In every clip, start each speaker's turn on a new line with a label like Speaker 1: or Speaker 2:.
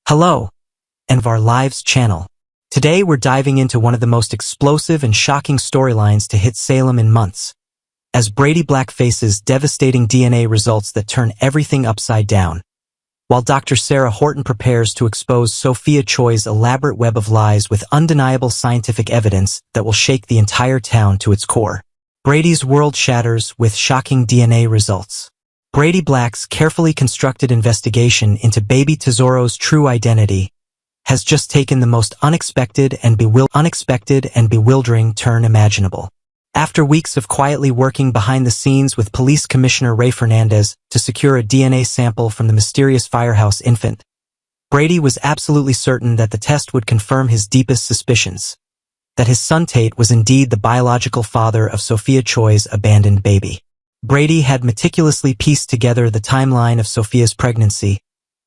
Speaker 1: Hello, and of our Lives channel. Today we're diving into one of the most explosive and shocking storylines to hit Salem in months, as Brady Black faces devastating DNA results that turn everything upside down, while Dr. Sarah Horton prepares to expose Sophia Choi's elaborate web of lies with undeniable scientific evidence that will shake the entire town to its core. Brady's world shatters with shocking DNA results. Brady Black's carefully constructed investigation into baby Tesoro's true identity has just taken the most unexpected and bewildering turn imaginable. After weeks of quietly working behind the scenes with Police Commissioner Ray Fernandez to secure a DNA sample from the mysterious firehouse infant, Brady was absolutely certain that the test would confirm his deepest suspicions, that his son Tate was indeed the biological father of Sophia Choi's abandoned baby. Brady had meticulously pieced together the timeline of Sophia's pregnancy,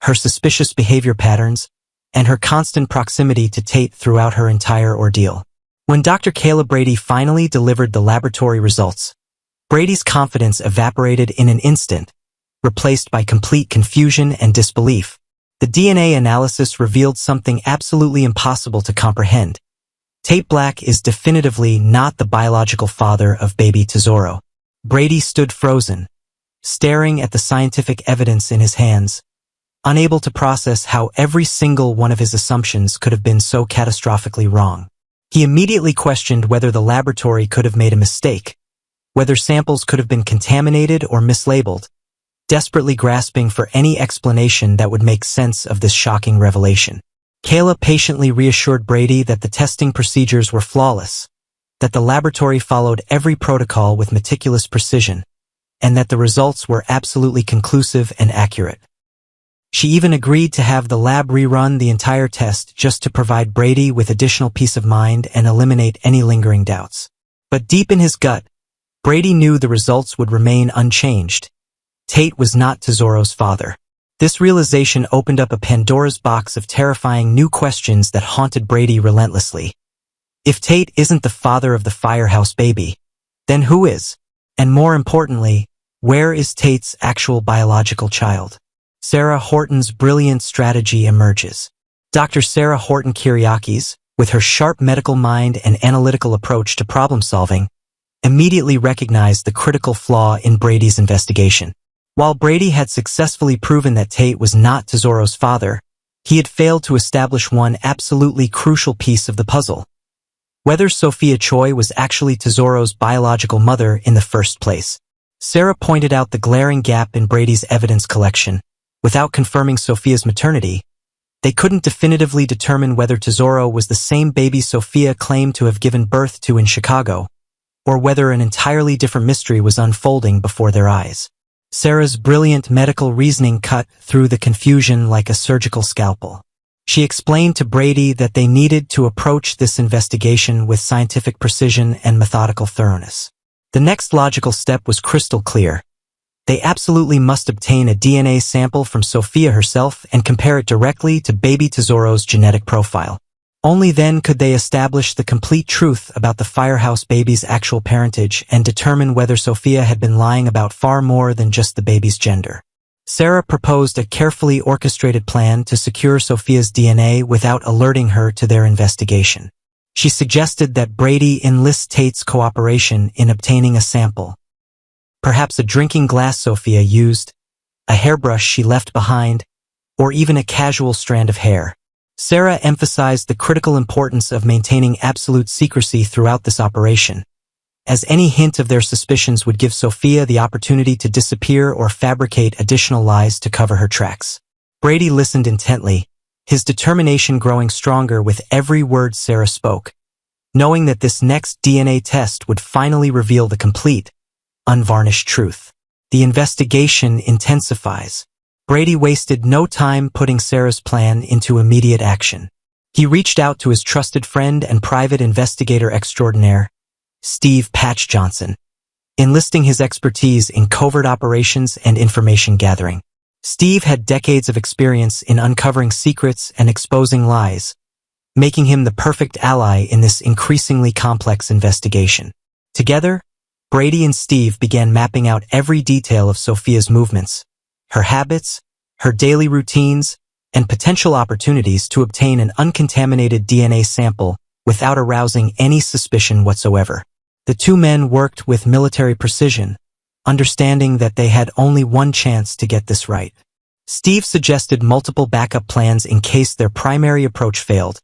Speaker 1: her suspicious behavior patterns, and her constant proximity to Tate throughout her entire ordeal. When Dr. Kayla Brady finally delivered the laboratory results, Brady's confidence evaporated in an instant, replaced by complete confusion and disbelief. The DNA analysis revealed something absolutely impossible to comprehend. Tate Black is definitively not the biological father of baby Tesoro. Brady stood frozen, staring at the scientific evidence in his hands, unable to process how every single one of his assumptions could have been so catastrophically wrong. He immediately questioned whether the laboratory could have made a mistake, whether samples could have been contaminated or mislabeled, desperately grasping for any explanation that would make sense of this shocking revelation. Kayla patiently reassured Brady that the testing procedures were flawless, that the laboratory followed every protocol with meticulous precision, and that the results were absolutely conclusive and accurate. She even agreed to have the lab rerun the entire test just to provide Brady with additional peace of mind and eliminate any lingering doubts. But deep in his gut, Brady knew the results would remain unchanged. Tate was not Tesoro's father. This realization opened up a Pandora's box of terrifying new questions that haunted Brady relentlessly. If Tate isn't the father of the firehouse baby, then who is? And more importantly, where is Tate's actual biological child? Sarah Horton's brilliant strategy emerges. Dr. Sarah Horton Kyriakis, with her sharp medical mind and analytical approach to problem-solving, immediately recognized the critical flaw in Brady's investigation. While Brady had successfully proven that Tate was not Tesoro's father, he had failed to establish one absolutely crucial piece of the puzzle: whether Sophia Choi was actually Tesoro's biological mother in the first place. Sarah pointed out the glaring gap in Brady's evidence collection. Without confirming Sophia's maternity, they couldn't definitively determine whether Tesoro was the same baby Sophia claimed to have given birth to in Chicago, or whether an entirely different mystery was unfolding before their eyes. Sarah's brilliant medical reasoning cut through the confusion like a surgical scalpel. She explained to Brady that they needed to approach this investigation with scientific precision and methodical thoroughness. The next logical step was crystal clear. They absolutely must obtain a DNA sample from Sophia herself and compare it directly to baby Tesoro's genetic profile. Only then could they establish the complete truth about the firehouse baby's actual parentage and determine whether Sophia had been lying about far more than just the baby's gender. Sarah proposed a carefully orchestrated plan to secure Sophia's DNA without alerting her to their investigation. She suggested that Brady enlist Tate's cooperation in obtaining a sample. Perhaps a drinking glass Sophia used, a hairbrush she left behind, or even a casual strand of hair. Sarah emphasized the critical importance of maintaining absolute secrecy throughout this operation, as any hint of their suspicions would give Sophia the opportunity to disappear or fabricate additional lies to cover her tracks. Brady listened intently, his determination growing stronger with every word Sarah spoke, knowing that this next DNA test would finally reveal the complete, unvarnished truth. The investigation intensifies. Brady wasted no time putting Sarah's plan into immediate action. He reached out to his trusted friend and private investigator extraordinaire, Steve Patch Johnson, enlisting his expertise in covert operations and information gathering. Steve had decades of experience in uncovering secrets and exposing lies, making him the perfect ally in this increasingly complex investigation. Together, Brady and Steve began mapping out every detail of Sophia's movements, her habits, her daily routines, and potential opportunities to obtain an uncontaminated DNA sample without arousing any suspicion whatsoever. The two men worked with military precision, understanding that they had only one chance to get this right. Steve suggested multiple backup plans in case their primary approach failed,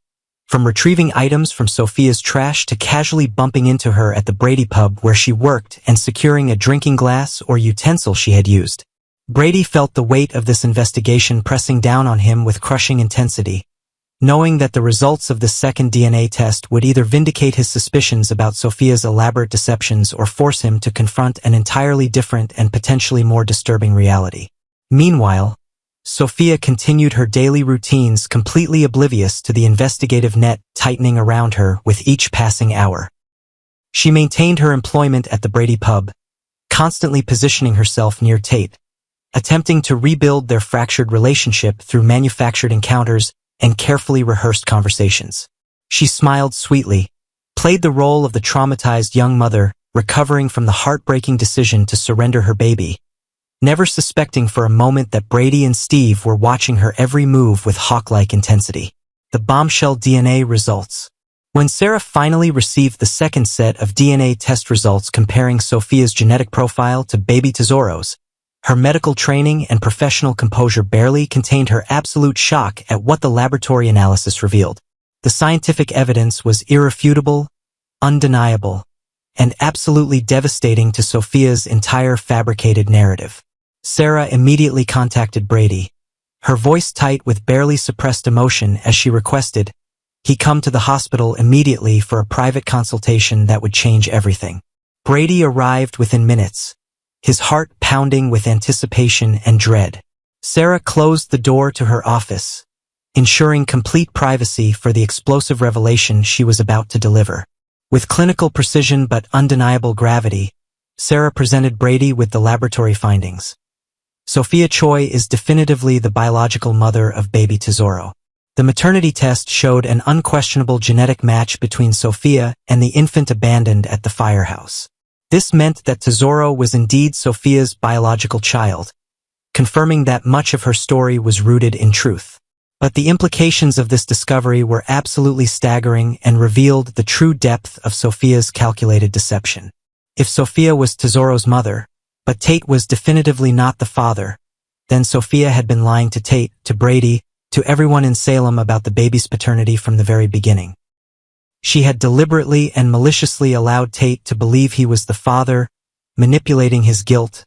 Speaker 1: from retrieving items from Sophia's trash to casually bumping into her at the Brady pub where she worked and securing a drinking glass or utensil she had used. Brady felt the weight of this investigation pressing down on him with crushing intensity, knowing that the results of the second DNA test would either vindicate his suspicions about Sophia's elaborate deceptions or force him to confront an entirely different and potentially more disturbing reality. Meanwhile, Sophia continued her daily routines completely oblivious to the investigative net tightening around her with each passing hour. She maintained her employment at the Brady pub, constantly positioning herself near Tate, attempting to rebuild their fractured relationship through manufactured encounters and carefully rehearsed conversations. She smiled sweetly, played the role of the traumatized young mother recovering from the heartbreaking decision to surrender her baby, never suspecting for a moment that Brady and Steve were watching her every move with hawk-like intensity. The bombshell DNA results. When Sarah finally received the second set of DNA test results comparing Sophia's genetic profile to baby Tesoro's, her medical training and professional composure barely contained her absolute shock at what the laboratory analysis revealed. The scientific evidence was irrefutable, undeniable, and absolutely devastating to Sophia's entire fabricated narrative. Sarah immediately contacted Brady, her voice tight with barely suppressed emotion as she requested he come to the hospital immediately for a private consultation that would change everything. Brady arrived within minutes, his heart pounding with anticipation and dread. Sarah closed the door to her office, ensuring complete privacy for the explosive revelation she was about to deliver. With clinical precision but undeniable gravity, Sarah presented Brady with the laboratory findings. Sophia Choi is definitively the biological mother of baby Tesoro. The maternity test showed an unquestionable genetic match between Sophia and the infant abandoned at the firehouse. This meant that Tesoro was indeed Sophia's biological child, confirming that much of her story was rooted in truth. But the implications of this discovery were absolutely staggering and revealed the true depth of Sophia's calculated deception. If Sophia was Tesoro's mother, but Tate was definitively not the father, then Sophia had been lying to Tate, to Brady, to everyone in Salem about the baby's paternity from the very beginning. She had deliberately and maliciously allowed Tate to believe he was the father, manipulating his guilt,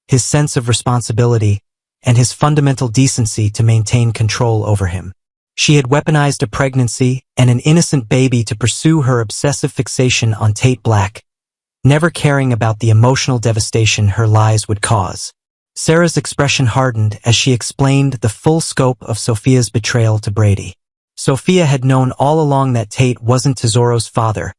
Speaker 1: his sense of responsibility, and his fundamental decency to maintain control over him. She had weaponized a pregnancy and an innocent baby to pursue her obsessive fixation on Tate Black, never caring about the emotional devastation her lies would cause. Sarah's expression hardened as she explained the full scope of Sophia's betrayal to Brady. Sophia had known all along that Tate wasn't Tesoro's father,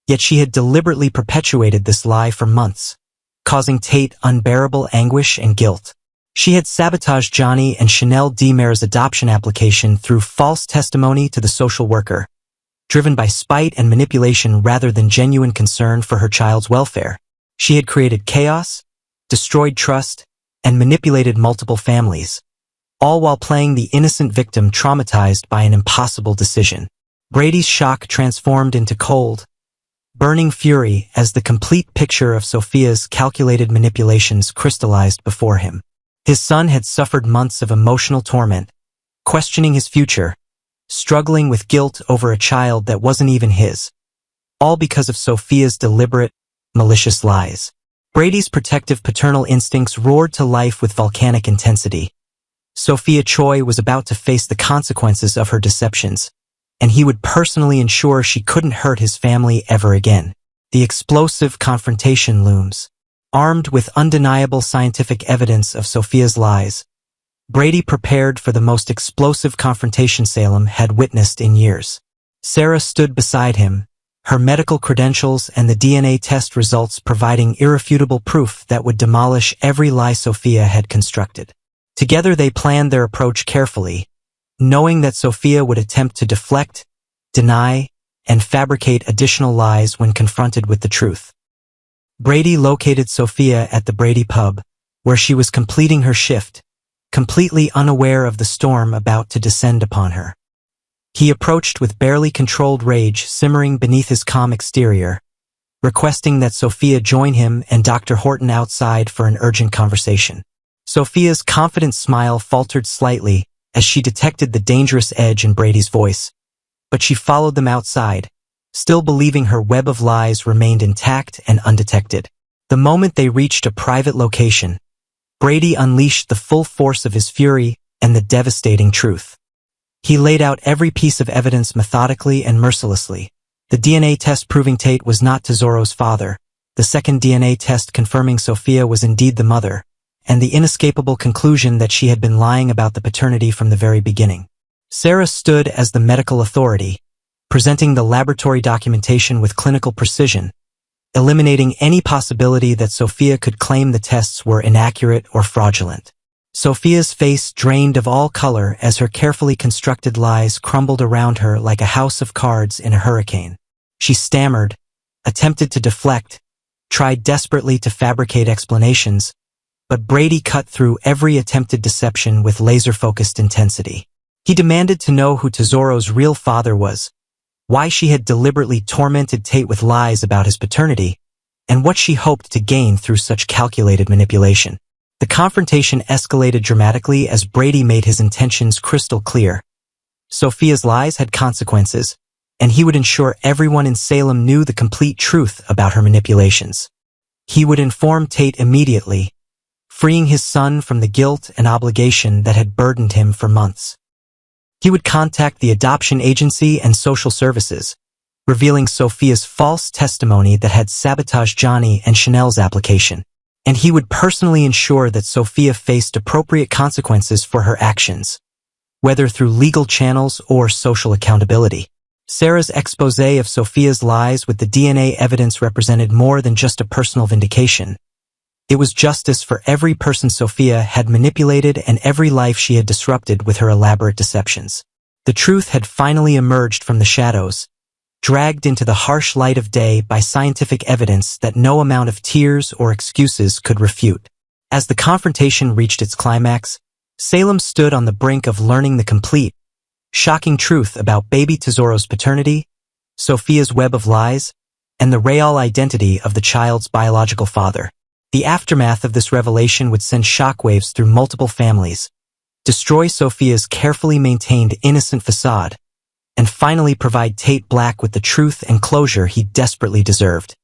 Speaker 1: yet she had deliberately perpetuated this lie for months, causing Tate unbearable anguish and guilt. She had sabotaged Johnny and Chanel Demer's adoption application through false testimony to the social worker, driven by spite and manipulation rather than genuine concern for her child's welfare. She had created chaos, destroyed trust, and manipulated multiple families, all while playing the innocent victim traumatized by an impossible decision. Brady's shock transformed into cold, burning fury as the complete picture of Sophia's calculated manipulations crystallized before him. His son had suffered months of emotional torment, questioning his future, struggling with guilt over a child that wasn't even his, all because of Sophia's deliberate, malicious lies. Brady's protective paternal instincts roared to life with volcanic intensity. Sophia Choi was about to face the consequences of her deceptions, and he would personally ensure she couldn't hurt his family ever again. The explosive confrontation looms. Armed with undeniable scientific evidence of Sophia's lies, Brady prepared for the most explosive confrontation Salem had witnessed in years. Sarah stood beside him, her medical credentials and the DNA test results providing irrefutable proof that would demolish every lie Sophia had constructed. Together they planned their approach carefully, knowing that Sophia would attempt to deflect, deny, and fabricate additional lies when confronted with the truth. Brady located Sophia at the Brady pub, where she was completing her shift, completely unaware of the storm about to descend upon her. He approached with barely controlled rage simmering beneath his calm exterior, requesting that Sophia join him and Dr. Horton outside for an urgent conversation. Sophia's confident smile faltered slightly as she detected the dangerous edge in Brady's voice, but she followed them outside, still believing her web of lies remained intact and undetected. The moment they reached a private location, Brady unleashed the full force of his fury and the devastating truth. He laid out every piece of evidence methodically and mercilessly. The DNA test proving Tate was not Tesoro's father, the second DNA test confirming Sophia was indeed the mother, and the inescapable conclusion that she had been lying about the paternity from the very beginning. Sarah stood as the medical authority, presenting the laboratory documentation with clinical precision, eliminating any possibility that Sophia could claim the tests were inaccurate or fraudulent. Sophia's face drained of all color as her carefully constructed lies crumbled around her like a house of cards in a hurricane. She stammered, attempted to deflect, tried desperately to fabricate explanations, but Brady cut through every attempted deception with laser-focused intensity. He demanded to know who Tesoro's real father was, why she had deliberately tormented Tate with lies about his paternity, and what she hoped to gain through such calculated manipulation. The confrontation escalated dramatically as Brady made his intentions crystal clear. Sophia's lies had consequences, and he would ensure everyone in Salem knew the complete truth about her manipulations. He would inform Tate immediately, freeing his son from the guilt and obligation that had burdened him for months. He would contact the adoption agency and social services, revealing Sophia's false testimony that had sabotaged Johnny and Chanel's application. And he would personally ensure that Sophia faced appropriate consequences for her actions, whether through legal channels or social accountability. Sarah's exposé of Sophia's lies with the DNA evidence represented more than just a personal vindication. It was justice for every person Sophia had manipulated and every life she had disrupted with her elaborate deceptions. The truth had finally emerged from the shadows, dragged into the harsh light of day by scientific evidence that no amount of tears or excuses could refute. As the confrontation reached its climax, Salem stood on the brink of learning the complete, shocking truth about baby Tesoro's paternity, Sophia's web of lies, and the real identity of the child's biological father. The aftermath of this revelation would send shockwaves through multiple families, destroy Sophia's carefully maintained innocent facade, and finally provide Tate Black with the truth and closure he desperately deserved.